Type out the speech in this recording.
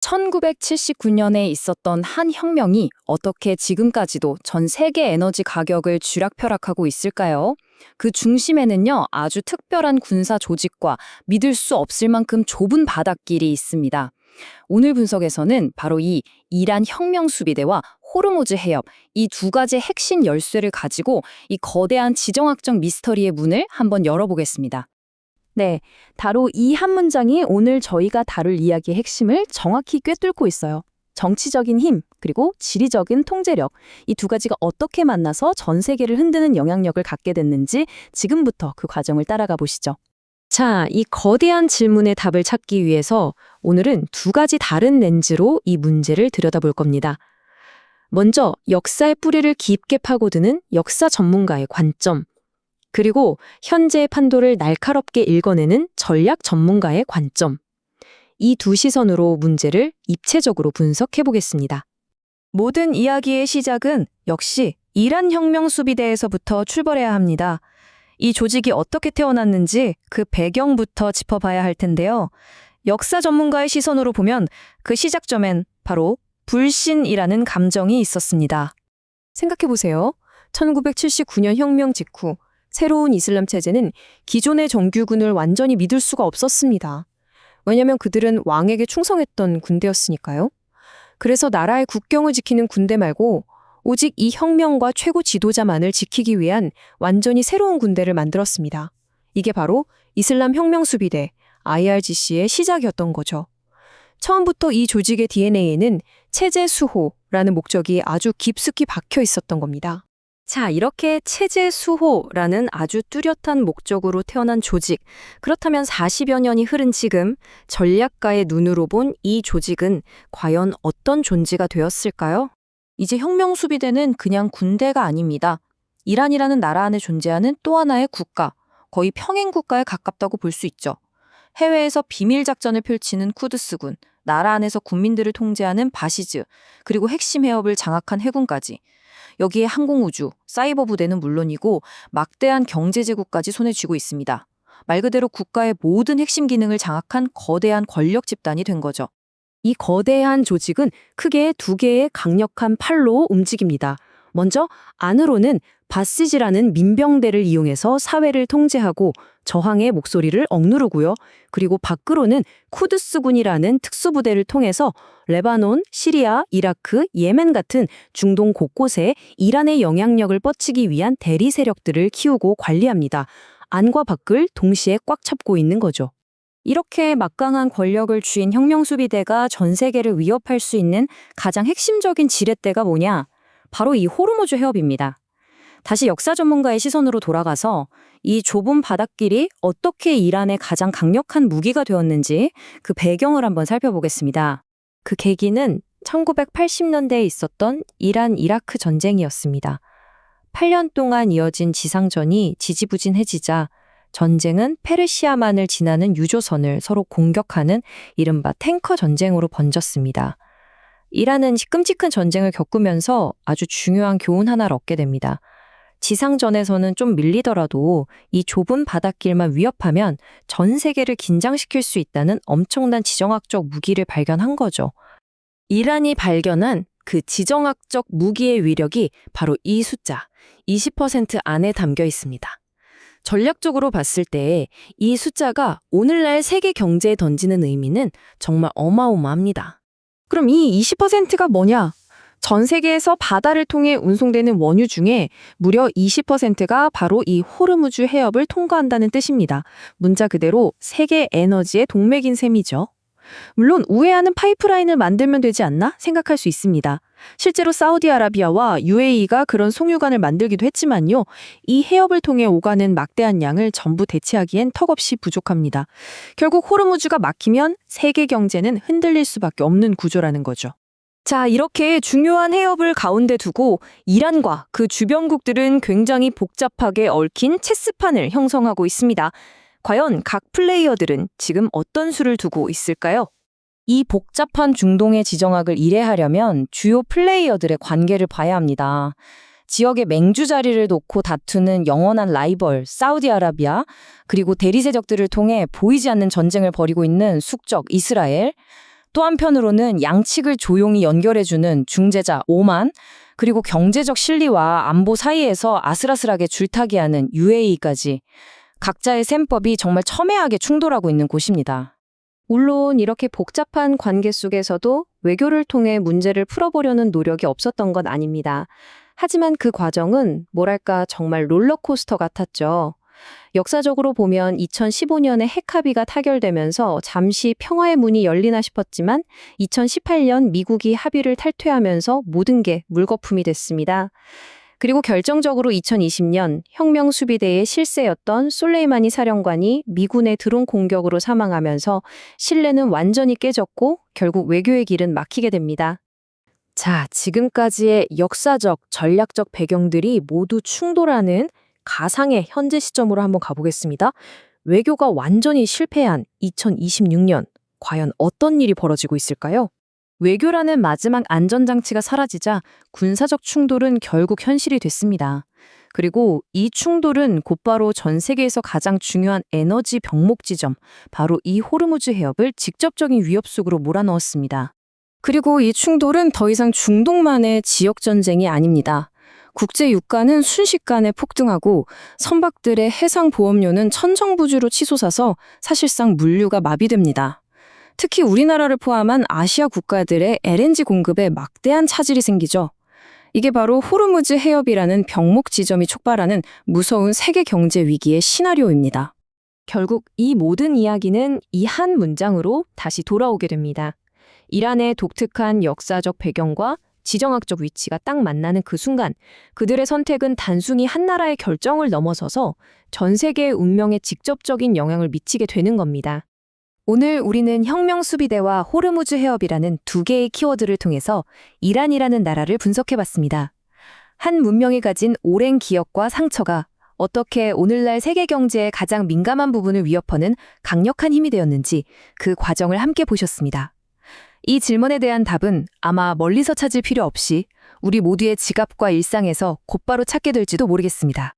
1979년에 있었던 한 혁명이 어떻게 지금까지도 전 세계 에너지 가격을 쥐락펴락하고 있을까요? 그 중심에는요, 아주 특별한 군사 조직과 믿을 수 없을 만큼 좁은 바닷길이 있습니다. 오늘 분석에서는 바로 이 이란 혁명 수비대와 호르무즈 해협, 이 두 가지 핵심 열쇠를 가지고 이 거대한 지정학적 미스터리의 문을 한번 열어보겠습니다. 네, 바로 이 한 문장이 오늘 저희가 다룰 이야기의 핵심을 정확히 꿰뚫고 있어요. 정치적인 힘, 그리고 지리적인 통제력, 이 두 가지가 어떻게 만나서 전 세계를 흔드는 영향력을 갖게 됐는지 지금부터 그 과정을 따라가 보시죠. 자, 이 거대한 질문의 답을 찾기 위해서 오늘은 두 가지 다른 렌즈로 이 문제를 들여다볼 겁니다. 먼저 역사의 뿌리를 깊게 파고드는 역사 전문가의 관점, 그리고 현재의 판도를 날카롭게 읽어내는 전략 전문가의 관점. 이 두 시선으로 문제를 입체적으로 분석해 보겠습니다. 모든 이야기의 시작은 역시 이란 혁명 수비대에서부터 출발해야 합니다. 이 조직이 어떻게 태어났는지 그 배경부터 짚어봐야 할 텐데요. 역사 전문가의 시선으로 보면 그 시작점엔 바로 불신이라는 감정이 있었습니다. 생각해 보세요. 1979년 혁명 직후 새로운 이슬람 체제는 기존의 정규군을 완전히 믿을 수가 없었습니다. 왜냐하면 그들은 왕에게 충성했던 군대였으니까요. 그래서 나라의 국경을 지키는 군대 말고 오직 이 혁명과 최고 지도자만을 지키기 위한 완전히 새로운 군대를 만들었습니다. 이게 바로 이슬람 혁명 수비대, IRGC의 시작이었던 거죠. 처음부터 이 조직의 DNA에는 체제 수호라는 목적이 아주 깊숙이 박혀 있었던 겁니다. 자, 이렇게 체제 수호라는 아주 뚜렷한 목적으로 태어난 조직. 그렇다면 40여 년이 흐른 지금 전략가의 눈으로 본 이 조직은 과연 어떤 존재가 되었을까요? 이제 혁명 수비대는 그냥 군대가 아닙니다. 이란이라는 나라 안에 존재하는 또 하나의 국가, 거의 평행 국가에 가깝다고 볼 수 있죠. 해외에서 비밀 작전을 펼치는 쿠드스군, 나라 안에서 국민들을 통제하는 바시즈, 그리고 핵심 해협을 장악한 해군까지. 여기에 항공우주, 사이버 부대는 물론이고 막대한 경제 제국까지 손에 쥐고 있습니다. 말 그대로 국가의 모든 핵심 기능을 장악한 거대한 권력 집단이 된 거죠. 이 거대한 조직은 크게 두 개의 강력한 팔로 움직입니다. 먼저 안으로는 바시지라는 민병대를 이용해서 사회를 통제하고 저항의 목소리를 억누르고요. 그리고 밖으로는 쿠드스군이라는 특수부대를 통해서 레바논, 시리아, 이라크, 예멘 같은 중동 곳곳에 이란의 영향력을 뻗치기 위한 대리 세력들을 키우고 관리합니다. 안과 밖을 동시에 꽉 잡고 있는 거죠. 이렇게 막강한 권력을 쥐인 혁명수비대가 전 세계를 위협할 수 있는 가장 핵심적인 지렛대가 뭐냐? 바로 이 호르무즈 해협입니다. 다시 역사 전문가의 시선으로 돌아가서 이 좁은 바닷길이 어떻게 이란의 가장 강력한 무기가 되었는지 그 배경을 한번 살펴보겠습니다. 그 계기는 1980년대에 있었던 이란-이라크 전쟁이었습니다. 8년 동안 이어진 지상전이 지지부진해지자 전쟁은 페르시아만을 지나는 유조선을 서로 공격하는 이른바 탱커 전쟁으로 번졌습니다. 이란은 끔찍한 전쟁을 겪으면서 아주 중요한 교훈 하나를 얻게 됩니다. 지상전에서는 좀 밀리더라도 이 좁은 바닷길만 위협하면 전 세계를 긴장시킬 수 있다는 엄청난 지정학적 무기를 발견한 거죠. 이란이 발견한 그 지정학적 무기의 위력이 바로 이 숫자, 20% 안에 담겨 있습니다. 전략적으로 봤을 때 이 숫자가 오늘날 세계 경제에 던지는 의미는 정말 어마어마합니다. 그럼 이 20%가 뭐냐? 전 세계에서 바다를 통해 운송되는 원유 중에 무려 20%가 바로 이 호르무즈 해협을 통과한다는 뜻입니다. 문자 그대로 세계 에너지의 동맥인 셈이죠. 물론 우회하는 파이프라인을 만들면 되지 않나 생각할 수 있습니다. 실제로 사우디아라비아와 UAE가 그런 송유관을 만들기도 했지만요. 이 해협을 통해 오가는 막대한 양을 전부 대체하기엔 턱없이 부족합니다. 결국 호르무즈가 막히면 세계 경제는 흔들릴 수밖에 없는 구조라는 거죠. 자, 이렇게 중요한 해협을 가운데 두고 이란과 그 주변국들은 굉장히 복잡하게 얽힌 체스판을 형성하고 있습니다. 과연 각 플레이어들은 지금 어떤 수를 두고 있을까요? 이 복잡한 중동의 지정학을 이해하려면 주요 플레이어들의 관계를 봐야 합니다. 지역의 맹주 자리를 놓고 다투는 영원한 라이벌 사우디아라비아, 그리고 대리세력들을 통해 보이지 않는 전쟁을 벌이고 있는 숙적 이스라엘, 또 한편으로는 양측을 조용히 연결해주는 중재자 오만, 그리고 경제적 실리와 안보 사이에서 아슬아슬하게 줄타기하는 UAE까지 각자의 셈법이 정말 첨예하게 충돌하고 있는 곳입니다. 물론 이렇게 복잡한 관계 속에서도 외교를 통해 문제를 풀어보려는 노력이 없었던 건 아닙니다. 하지만 그 과정은 뭐랄까 정말 롤러코스터 같았죠. 역사적으로 보면 2015년에 핵합의가 타결되면서 잠시 평화의 문이 열리나 싶었지만 2018년 미국이 합의를 탈퇴하면서 모든 게 물거품이 됐습니다. 그리고 결정적으로 2020년 혁명수비대의 실세였던 솔레이마니 사령관이 미군의 드론 공격으로 사망하면서 신뢰는 완전히 깨졌고 결국 외교의 길은 막히게 됩니다. 자, 지금까지의 역사적, 전략적 배경들이 모두 충돌하는 가상의 현재 시점으로 한번 가보겠습니다. 외교가 완전히 실패한 2026년, 과연 어떤 일이 벌어지고 있을까요? 외교라는 마지막 안전장치가 사라지자 군사적 충돌은 결국 현실이 됐습니다. 그리고 이 충돌은 곧바로 전 세계에서 가장 중요한 에너지 병목 지점, 바로 이 호르무즈 해협을 직접적인 위협 속으로 몰아넣었습니다. 그리고 이 충돌은 더 이상 중동만의 지역 전쟁이 아닙니다. 국제 유가는 순식간에 폭등하고 선박들의 해상 보험료는 천정부지로 치솟아서 사실상 물류가 마비됩니다. 특히 우리나라를 포함한 아시아 국가들의 LNG 공급에 막대한 차질이 생기죠. 이게 바로 호르무즈 해협이라는 병목 지점이 촉발하는 무서운 세계 경제 위기의 시나리오입니다. 결국 이 모든 이야기는 이 한 문장으로 다시 돌아오게 됩니다. 이란의 독특한 역사적 배경과 지정학적 위치가 딱 만나는 그 순간 그들의 선택은 단순히 한 나라의 결정을 넘어서서 전 세계의 운명에 직접적인 영향을 미치게 되는 겁니다. 오늘 우리는 혁명수비대와 호르무즈 해협이라는 두 개의 키워드를 통해서 이란이라는 나라를 분석해봤습니다. 한 문명이 가진 오랜 기억과 상처가 어떻게 오늘날 세계 경제의 가장 민감한 부분을 위협하는 강력한 힘이 되었는지 그 과정을 함께 보셨습니다. 이 질문에 대한 답은 아마 멀리서 찾을 필요 없이 우리 모두의 지갑과 일상에서 곧바로 찾게 될지도 모르겠습니다.